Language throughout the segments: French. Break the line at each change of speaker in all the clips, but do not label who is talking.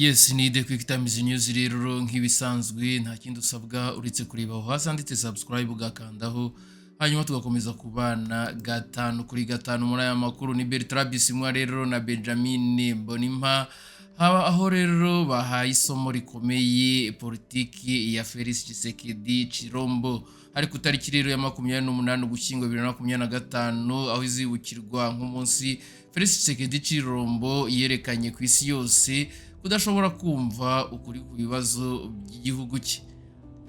Yes, ni The Quick Times News rero nk'ibisanzwe nta kindi usabwa uretse kureba aho hasi handitse subscribe ugakandaho hanyuma tugakomeza kubana gatanu kuri gatanu muri aya makuru. Ni Bertrand Bisimwa rero na Benjamin Mbonimpa aho rero bahaye isomo rikomeye politiki ya Felix Tshisekedi Chilombo ari ku tariki rero ya 28 Ugushyingo 2025 aho izibukirwa nk'umunsi Felix Tshisekedi Chilombo yerekanye ku isi yose kudashobora kumva ukuri ku bibazo by'igihugu cye.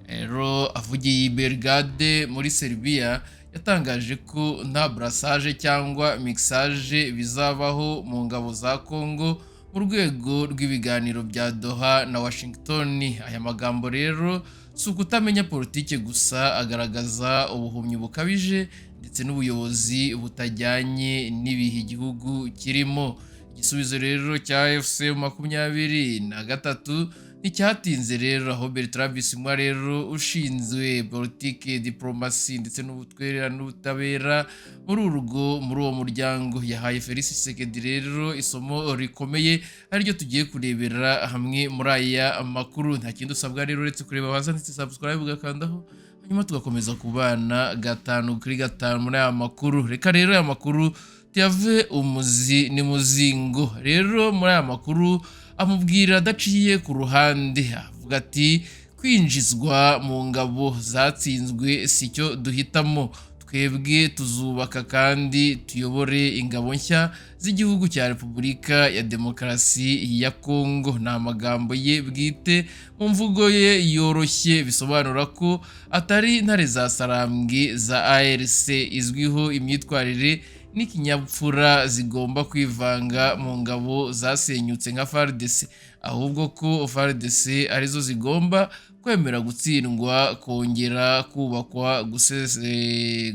Rero avugiye Belgrade muri Serbia yatangaje ko nta brassage cyangwa mixage bizabaho mu ngabo za Congo mu rwego rw'ibiganiro bya Doha na Washington. Aya magambo rero si ukutamenya politike gusa, agaragaza ubuhumyi bukabije ndetse n'ubuyobozi butajyanye n'ibihe igihugu kirimo. Igisubizo rero cya FC 23 nticyatinze rero, aho Bertrand Bisimwa rero ushinzwe politike, diplomasi ndetse n'ubutabera muri uwo muryango yahaye Felix Tshisekedi rero isomo rikomeye ariryo tugiye kurebera hamwe muri aya makuru. Nta kindi usabwa rero uretse kureba hasi ndetse subscribe ugakandaho hanyuma tugakomeza kubana gatanu kuri gatanu muri aya makuru. Reka rero aya makuru tuyave umuzi ni muzingo. Rero muri aya makuru amubwira adaciye ku ruhande, avuga ati kwinjizwa mu ngabo zatsinzwe sicyo duhitamo, twebwe tuzubaka kandi tuyobore ingabo nshya z'igihugu cya Repubulika ya Demokarasi ya Kongo. Ni amagambo ye bwite mu mvugo ye yoroshye, bisobanura ko atari intare za sarambwe za ARC izwiho imyitwarire n'ikinyabupfura zigomba kwivanga mu ngabo zasenyutse nka FARDC, ahubwo ko FARDC arizo zigomba kwemera gutsindwa, kongera kubakwa,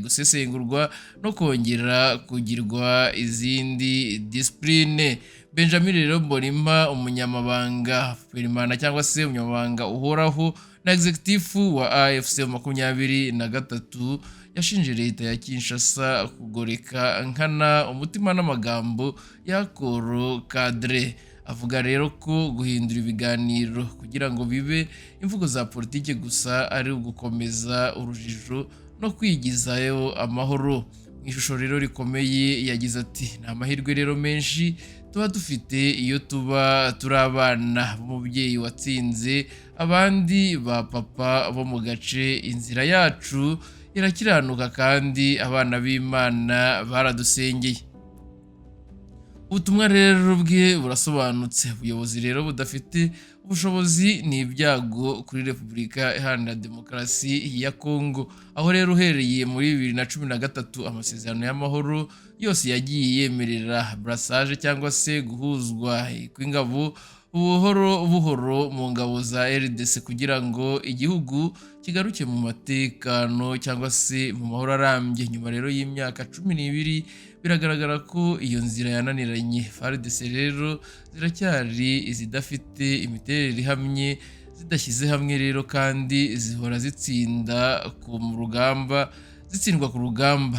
gusesengurwa no kongera kugirwa izindi discipline. Benjamin rero Mbonimpa, umunyamabanga permanent cyangwa se umunyamabanga uhoraho na executive wa AFC 23, yashinje leta ya Kinshasa kugoreka nkana umutima n'amagambo ya Koro Kadre. Avuga rero ko guhindura ibiganiro kugira ngo bibe imvugo za politike gusa ari ugukomeza urujijo no kwigizayo amahoro. Mu ishusho rero rikomeye yagize ati nta mahirwe rero menshi tuba dufite iyo tuba turi abana b'umubyeyi watsinze abandi ba papa bo mu gace. Inzira yacu irakiranuka kandi abana b'Imana baradusengeye. Ubutumwa rero bwe burasobanutse. Ubuyobozi rero budafite ubushobozi ni ibyago kuri Repubulika Iharanira Demokarasi ya Kongo, aho rero uhereye muri 2013 amasezerano y'amahoro yose yagiye yemerera brassage cyangwa se guhuzwa kw'ingabo buhoro mu ngabo za RDC kugira ngo igihugu kigaruke mu matekano cyangwa se mu mahoro arambye. Nyuma rero y'imyaka 12 biragaragara ko iyo nzira yananiranye. FARDC rero ziracyari izidafite imiterere ihamye, zidashyize hamwe rero kandi zihora zitsindwa ku rugamba.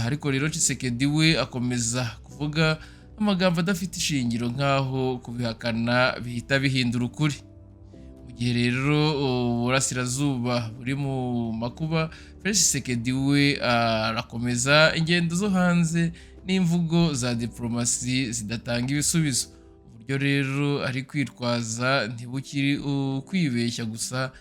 Ariko rero Tshisekedi we akomeza kuvuga amagambo adafite ishingiro nk'aho kubihakana bihita bihindura ukuri. Mu gihe rero uburasirazuba buri mu makuba, Felix Tshisekedi we arakomeza ingendo zo hanze n'imvugo za diplomasi zidatanga ibisubizo. Uburyo rero ari kwitwaza ntibukiri ukwibeshya gusa,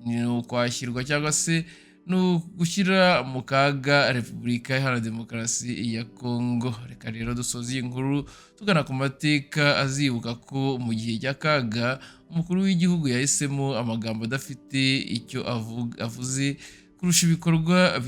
ni ukwashyirwa cyangwa se no gushyira mu kaga Repubulika Iharanira Demokarasi ya Kongo. Reka rero dusoze iyi nkuru tugana ku mateka azibuka ko mu gihe cy'akaga umukuru w'igihugu yahisemo amagambo adafite icyo avuze kurusha ibikorwa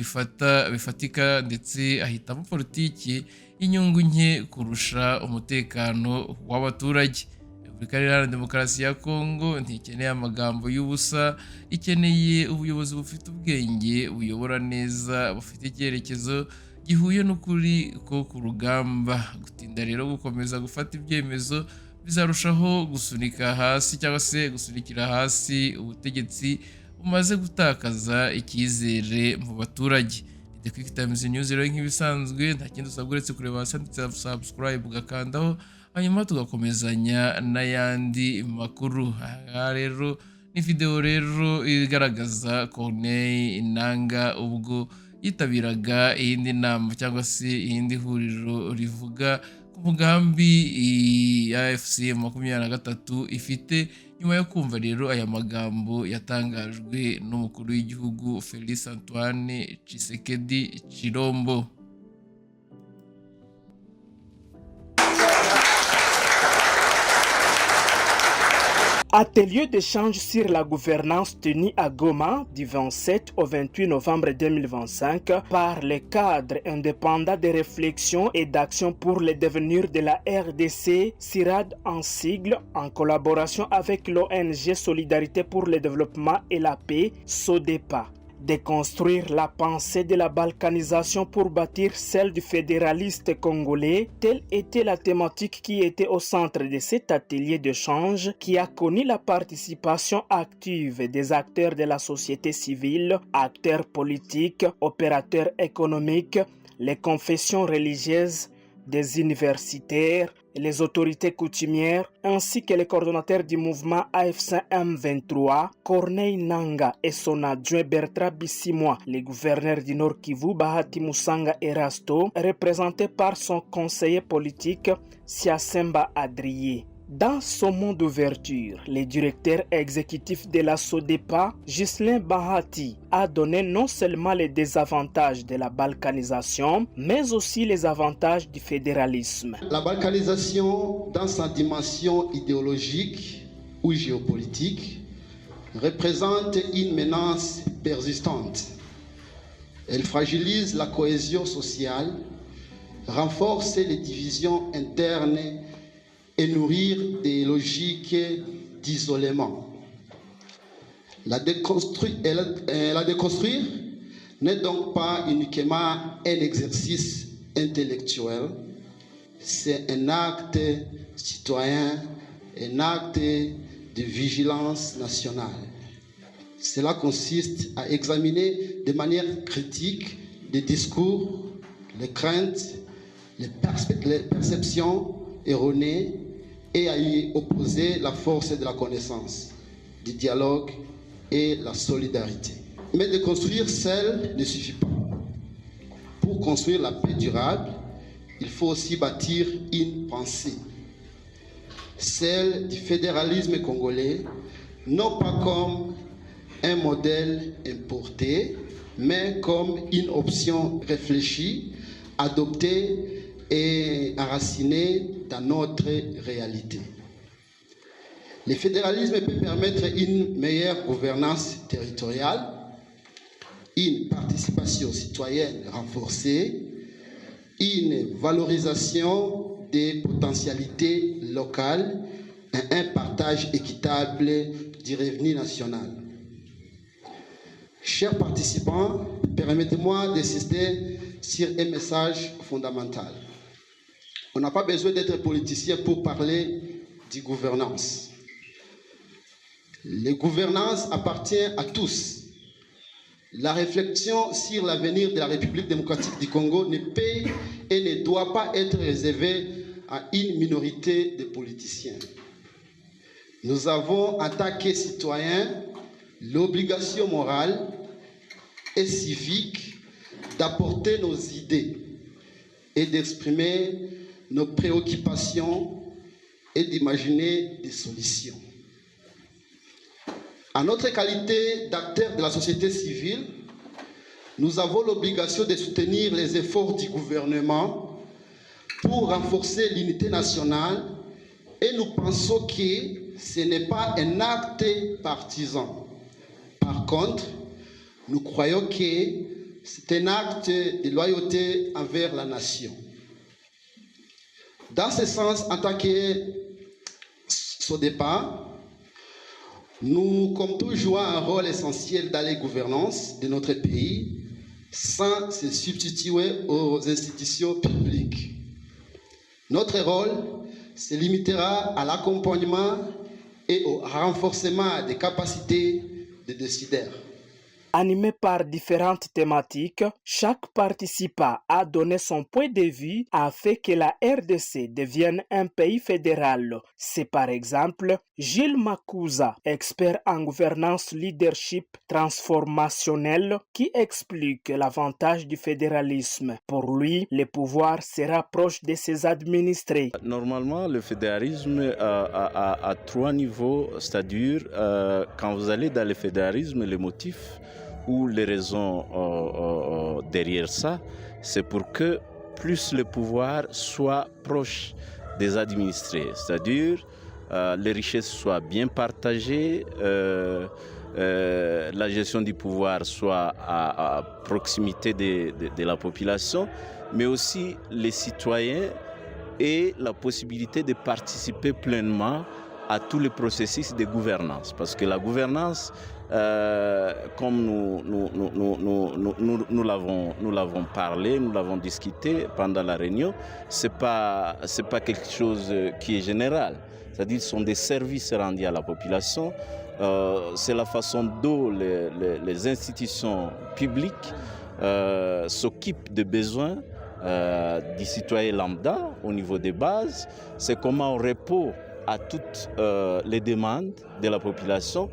bifatika, ndetse ahitamo politiki y'inyungu nke kurusha umutekano w'abaturage. Repubulika Iharanira Demokarasi ya Kongo ntikeneye amagambo y'ubusa, ikeneye ubuyobozi bufite ubwenge, buyobora neza, bufite icyerekezo gihuye n'ukuri ko ku rugamba. Gutinda rero gukomeza gufata ibyemezo bizarushaho gusunika hasi cyangwa se gusunikira hasi ubutegetsi bumaze gutakaza icyizere mu baturage. The Quick Times News rero nk'ibisanzwe nta kindi usabwa uretse kureba hasi handitse subscribe ugakandaho hanyuma tugakomezanya n'ayandi makuru. Aha rero ni video rero igaragaza Corneille Nangaa ubwo yitabiraga iyindi nama cyangwa se iyindi huriro rivuga ku mugambi ya AFC 23 ifite nyuma yo kumva rero aya magambo yatangajwe n'umukuru w'igihugu Félix Antoine Tshisekedi Tshilombo.
Atelier d'échange sur la gouvernance tenu à Goma du 27 au 28 novembre 2025 par les cadres indépendants de réflexion et d'action pour le devenir de la RDC, CIRAD en sigle, en collaboration avec l'ONG Solidarité pour le développement et la paix, SODEPA. Déconstruire la pensée de la balkanisation pour bâtir celle du fédéraliste congolais, telle était la thématique qui était au centre de cet atelier d'échange qui a connu la participation active des acteurs de la société civile, acteurs politiques, opérateurs économiques, les confessions religieuses, des universitaires, les autorités coutumières, ainsi que les coordonnateurs du mouvement AFC M23, Corneille Nangaa et son adjoint Bertrand Bisimwa, les gouverneurs du Nord Kivu, Bahati Musanga Erasto, représentés par son conseiller politique, Siasemba Adrié. Dans son mot d'ouverture, le directeur exécutif de la SODEPA, Ghislain Bahati, a donné non seulement les désavantages de la balkanisation, mais aussi les avantages du fédéralisme.
La balkanisation, dans sa dimension idéologique ou géopolitique, représente une menace persistante. Elle fragilise la cohésion sociale, renforce les divisions internes et nourrir des logiques d'isolement. La déconstruire n'est donc pas uniquement un exercice intellectuel, c'est un acte citoyen, un acte de vigilance nationale. Cela consiste à examiner de manière critique les discours, les craintes, les perceptions erronées et à y opposer la force de la connaissance, du dialogue et la solidarité. Mais de construire seul ne suffit pas. Pour construire la paix durable, il faut aussi bâtir une pensée, celle du fédéralisme congolais, non pas comme un modèle importé, mais comme une option réfléchie, adoptée et enracinée dans notre réalité. Le fédéralisme peut permettre une meilleure gouvernance territoriale, une participation citoyenne renforcée, une valorisation des potentialités locales et un partage équitable du revenu national. Chers participants, permettez-moi d'insister sur un message fondamental. On n'a pas besoin d'être politicien pour parler de gouvernance. La gouvernance appartient à tous. La réflexion sur l'avenir de la République démocratique du Congo ne peut et ne doit pas être réservée à une minorité de politiciens. Nous avons, en tant que citoyens, l'obligation morale et civique d'apporter nos idées et d'exprimer nos préoccupations et d'imaginer des solutions. En notre qualité d'acteurs de la société civile, nous avons l'obligation de soutenir les efforts du gouvernement pour renforcer l'unité nationale et nous pensons que ce n'est pas un acte partisan. Par contre, nous croyons que c'est un acte de loyauté envers la nation. Dans ce sens, en tant que SODEPA, nous comptons jouer un rôle essentiel dans la gouvernance de notre pays sans se substituer aux institutions publiques. Notre rôle se limitera à l'accompagnement et au renforcement des capacités des décideurs.
Animé par différentes thématiques, chaque participant a donné son point de vue afin que la RDC devienne un pays fédéral. C'est par exemple Gilles Makuza, expert en gouvernance leadership transformationnelle, qui explique l'avantage du fédéralisme. Pour lui, le pouvoir sera proche de ses administrés.
Normalement, le fédéralisme a trois niveaux, c'est-à-dire quand vous allez dans le fédéralisme, les motifs ou les raisons derrière ça, c'est pour que plus le pouvoir soit proche des administrés, c'est-à-dire les richesses soient bien partagées, la gestion du pouvoir soit à proximité de la population, mais aussi les citoyens aient la possibilité de participer pleinement à tous les processus de gouvernance. Parce que la gouvernance, comme nous l'avons parlé, nous l'avons discuté pendant la réunion, c'est pas quelque chose qui est général. C'est-à-dire ce sont des services rendus à la population. C'est la façon dont les institutions publiques s'occupent des besoins du citoyen lambda au niveau des bases. C'est comment on répond à toutes les demandes de la population.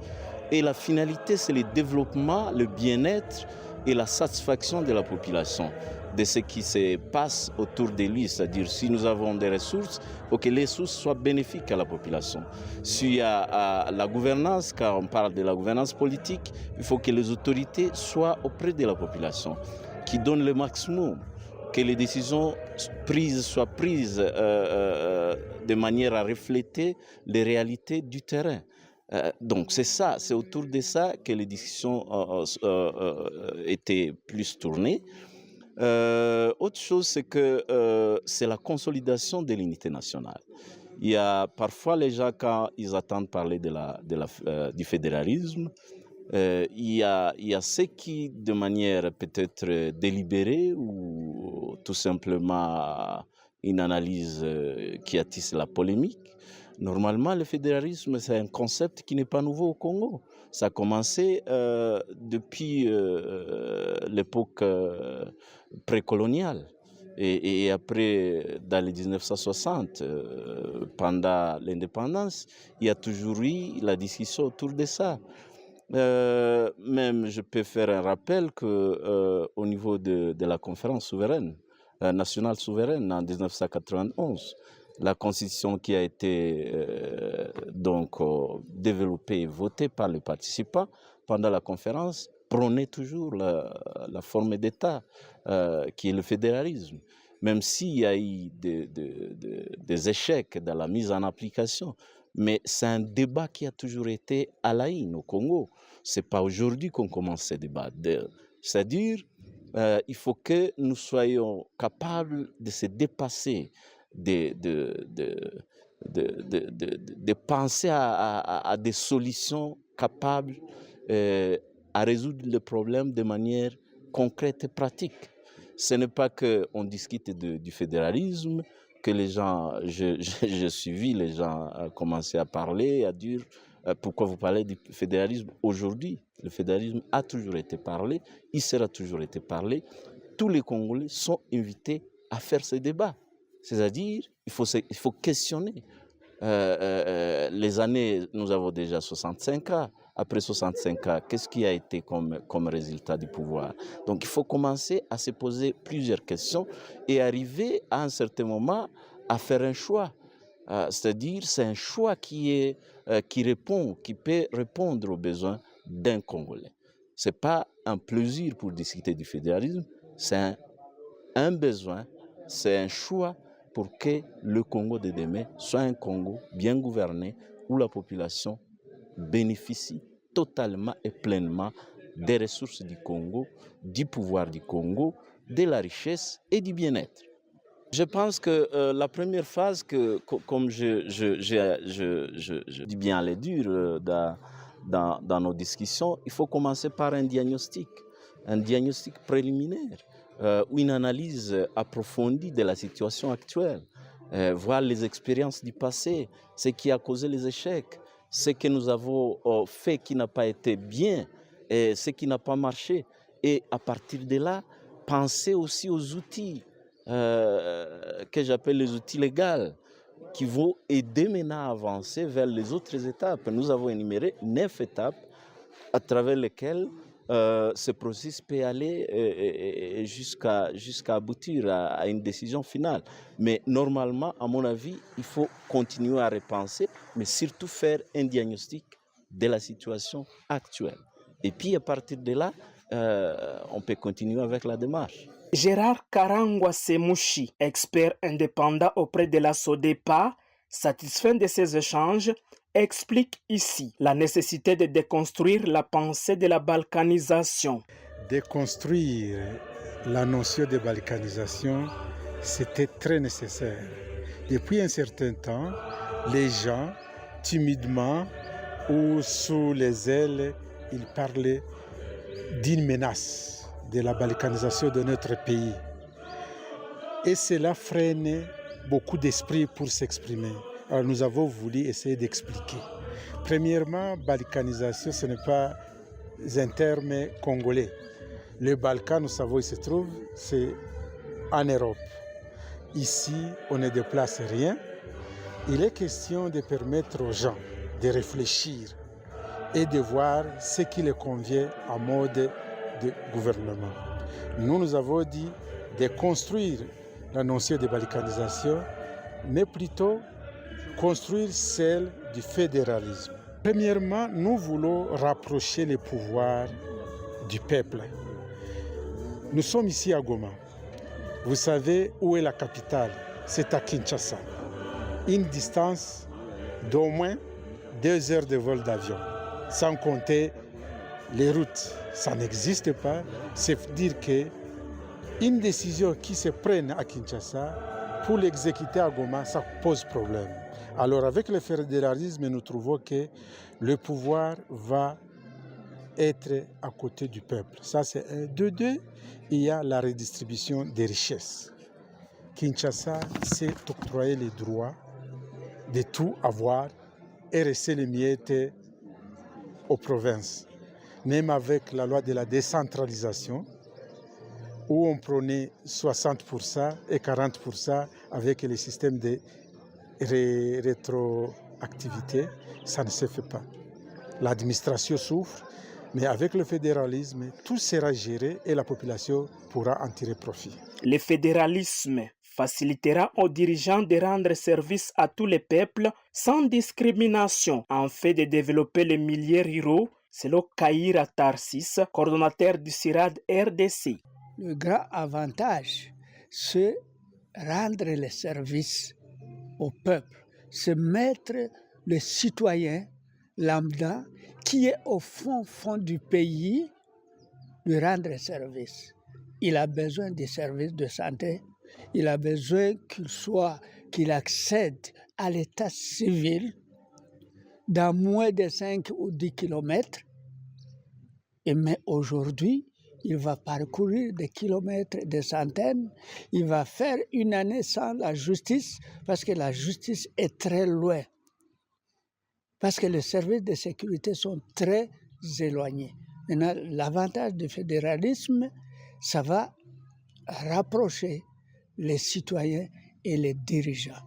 Et la finalité, c'est le développement, le bien-être et la satisfaction de la population, de ce qui se passe autour de lui. C'est-à-dire, si nous avons des ressources, il faut que les ressources soient bénéfiques à la population. S'il y a la gouvernance, quand on parle de la gouvernance politique, il faut que les autorités soient auprès de la population, qui donnent le maximum, que les décisions soient prises de manière à refléter les réalités du terrain. Donc c'est ça, c'est autour de ça que les discussions étaient plus tournées. Autre chose, c'est que c'est la consolidation de l'unité nationale. Il y a parfois les gens, quand ils entendent parler du fédéralisme, il y a ceux qui, de manière peut-être délibérée ou tout simplement une analyse qui attise la polémique. Normalement, le fédéralisme, c'est un concept qui n'est pas nouveau au Congo. Ça a commencé depuis l'époque précoloniale. Et après, dans les 1960, pendant l'indépendance, il y a toujours eu la discussion autour de ça. Même, je peux faire un rappel qu'au niveau de la conférence souveraine, nationale souveraine en 1991, la constitution qui a été développée et votée par les participants pendant la conférence prônait toujours la forme d'État qui est le fédéralisme. Même s'il y a eu des échecs dans la mise en application, mais c'est un débat qui a toujours été à la haine au Congo. C'est pas aujourd'hui qu'on commence ce débat. C'est-à-dire, il faut que nous soyons capables de se dépasser, de penser à des solutions capables à résoudre le problème de manière concrète et pratique. Ce n'est pas qu'on discute du fédéralisme, que les gens, j'ai suivi, les gens commencé à parler, à dire pourquoi vous parlez du fédéralisme aujourd'hui. Le fédéralisme a toujours été parlé, il sera toujours été parlé. Tous les Congolais sont invités à faire ce débat. C'est-à-dire, il faut questionner. Les années, nous avons déjà 65 ans. Après 65 ans, qu'est-ce qui a été comme résultat du pouvoir? Donc, il faut commencer à se poser plusieurs questions et arriver à un certain moment à faire un choix. C'est-à-dire, c'est un choix qui peut répondre aux besoins d'un Congolais. Ce n'est pas un plaisir pour discuter du fédéralisme, c'est un besoin, c'est un choix pour que le Congo de demain soit un Congo bien gouverné où la population bénéficie totalement et pleinement des ressources du Congo, du pouvoir du Congo, de la richesse et du bien-être. Je pense que la première phase, comme je dis bien les dire dans nos discussions, il faut commencer par un diagnostic préliminaire, ou une analyse approfondie de la situation actuelle, voir les expériences du passé, ce qui a causé les échecs, ce que nous avons fait qui n'a pas été bien, et ce qui n'a pas marché. Et à partir de là, penser aussi aux outils que j'appelle les outils légaux qui vont aider maintenant à avancer vers les autres étapes. Nous avons énuméré 9 étapes à travers lesquelles ce processus peut aller jusqu'à aboutir à une décision finale. Mais normalement, à mon avis, il faut continuer à repenser, mais surtout faire un diagnostic de la situation actuelle. Et puis à partir de là, on peut continuer avec la démarche.
Gérard Karangwa Semouchi, expert indépendant auprès de la SODEPA, satisfait de ces échanges, explique ici la nécessité de déconstruire la pensée de la balkanisation.
Déconstruire la notion de balkanisation, c'était très nécessaire. Depuis un certain temps, les gens, timidement ou sous les ailes, ils parlaient d'une menace de la balkanisation de notre pays. Et cela freine beaucoup d'esprits pour s'exprimer. Alors nous avons voulu essayer d'expliquer. Premièrement, balkanisation, ce n'est pas un terme congolais. Le Balkan, nous savons où il se trouve, c'est en Europe. Ici, on ne déplace rien. Il est question de permettre aux gens de réfléchir et de voir ce qui leur convient en mode de gouvernement. Nous avons dit de construire la notion de balkanisation, mais plutôt construire celle du fédéralisme. Premièrement, nous voulons rapprocher les pouvoirs du peuple. Nous sommes ici à Goma. Vous savez où est la capitale? C'est à Kinshasa. Une distance d'au moins 2 heures de vol d'avion, sans compter les routes. Ça n'existe pas. C'est dire qu'une décision qui se prenne à Kinshasa, pour l'exécuter à Goma, ça pose problème. Alors avec le fédéralisme, nous trouvons que le pouvoir va être à côté du peuple. Ça c'est un. De deux, il y a la redistribution des richesses. Kinshasa s'est octroyé les droits de tout avoir et rester les miettes aux provinces. Même avec la loi de la décentralisation, où on prenait 60% et 40% avec le système de rétroactivité, ça ne se fait pas. L'administration souffre, mais avec le fédéralisme, tout sera géré et la population pourra en tirer profit.
Le fédéralisme facilitera aux dirigeants de rendre service à tous les peuples sans discrimination en fait de développer les milieux ruraux, selon Kaïra Tarsis, coordonnateur du CIRAD RDC.
Le grand avantage, c'est rendre le service au peuple, c'est mettre le citoyen lambda qui est au fond du pays, lui rendre service. Il a besoin des services de santé, il a besoin qu'il accède à l'état civil dans moins de 5 ou 10 kilomètres. Mais aujourd'hui, il va parcourir des kilomètres, des centaines. Il va faire une année sans la justice parce que la justice est très loin. Parce que les services de sécurité sont très éloignés. Maintenant, l'avantage du fédéralisme, ça va rapprocher les citoyens et les dirigeants.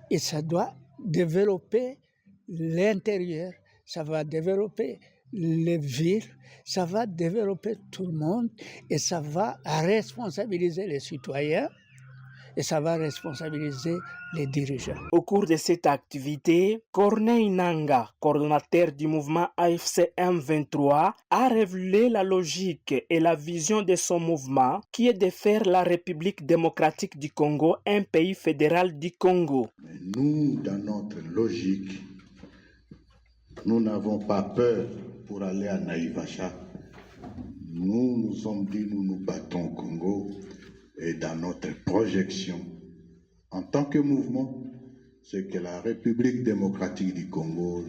Et ça doit développer l'intérieur, ça va développer les villes, ça va développer tout le monde et ça va responsabiliser les citoyens et ça va responsabiliser les dirigeants.
Au cours de cette activité, Corneille Nanga, coordonnateur du mouvement AFC M23, a révélé la logique et la vision de son mouvement qui est de faire la République démocratique du Congo un pays fédéral du Congo.
Mais nous, dans notre logique, nous n'avons pas peur pour aller à Naïvacha. Nous nous sommes dit, nous nous battons au Congo et dans notre projection en tant que mouvement, c'est que la République démocratique du Congo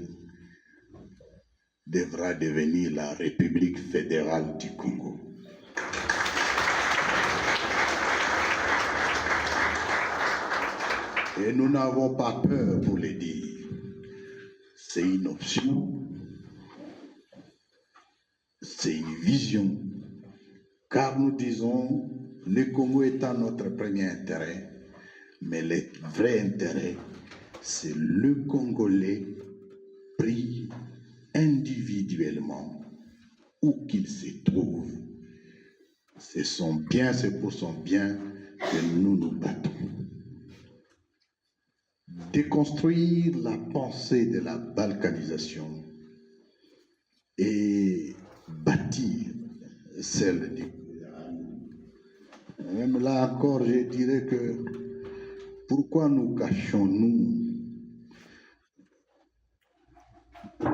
devra devenir la République fédérale du Congo. Et nous n'avons pas peur pour le dire. C'est une option. c'est une vision, car nous disons, le Congo étant notre premier intérêt, mais le vrai intérêt, c'est le Congolais pris individuellement, où qu'il se trouve. C'est son bien, c'est pour son bien que nous nous battons. Déconstruire la pensée de la balkanisation et bâtir celle du même là encore, je dirais que pourquoi nous cachons-nous?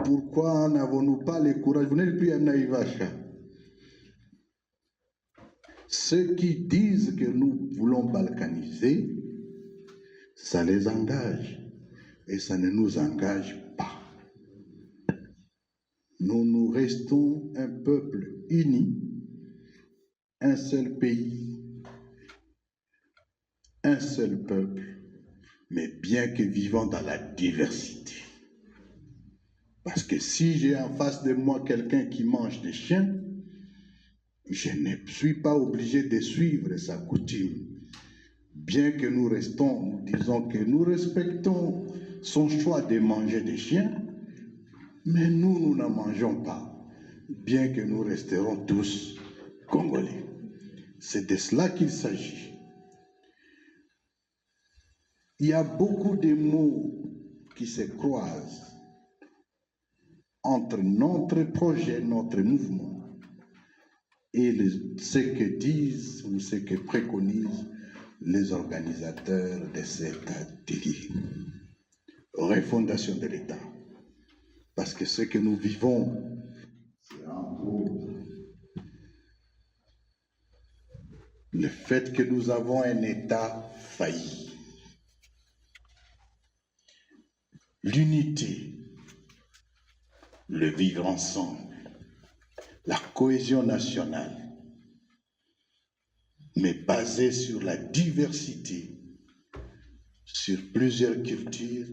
Pourquoi n'avons-nous pas le courage? Vous n'êtes plus à Naïvacha. Ceux qui disent que nous voulons balkaniser, ça les engage et ça ne nous engage pas. Nous restons un peuple uni, un seul pays, un seul peuple, mais bien que vivant dans la diversité. Parce que si j'ai en face de moi quelqu'un qui mange des chiens, je ne suis pas obligé de suivre sa coutume. Bien que nous restons, nous disons que nous respectons son choix de manger des chiens, mais nous n'en mangeons pas, bien que nous resterons tous Congolais. C'est de cela qu'il s'agit. Il y a beaucoup de mots qui se croisent entre notre projet, notre mouvement et ce que disent ou ce que préconisent les organisateurs de cet atelier. Refondation de l'État. Parce que ce que nous vivons, c'est en gros le fait que nous avons un État failli. L'unité, le vivre ensemble, la cohésion nationale, mais basée sur la diversité, sur plusieurs cultures,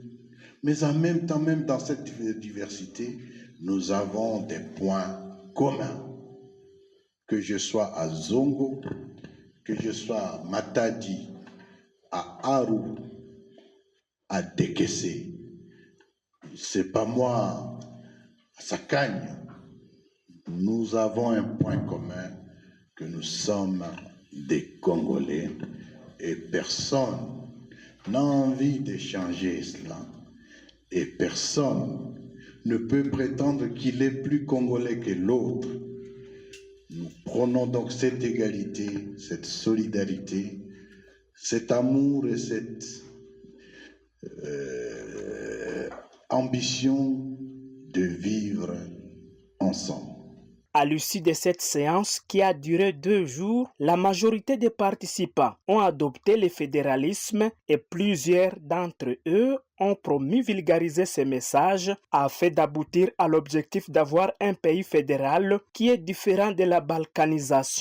mais en même temps, même dans cette diversité, nous avons des points communs. Que je sois à Zongo, que je sois à Matadi, à Aru, à Dekese, c'est pas moi, à Sakagne, nous avons un point commun, que nous sommes des Congolais et personne n'a envie de changer cela et personne ne peut prétendre qu'il est plus Congolais que l'autre. Nous prenons donc cette égalité, cette solidarité, cet amour et cette ambition de vivre ensemble.
À l'issue de cette séance qui a duré 2 jours, la majorité des participants ont adopté le fédéralisme et plusieurs d'entre eux ont promis vulgariser ces messages afin d'aboutir à l'objectif d'avoir un pays fédéral qui est différent de la balkanisation.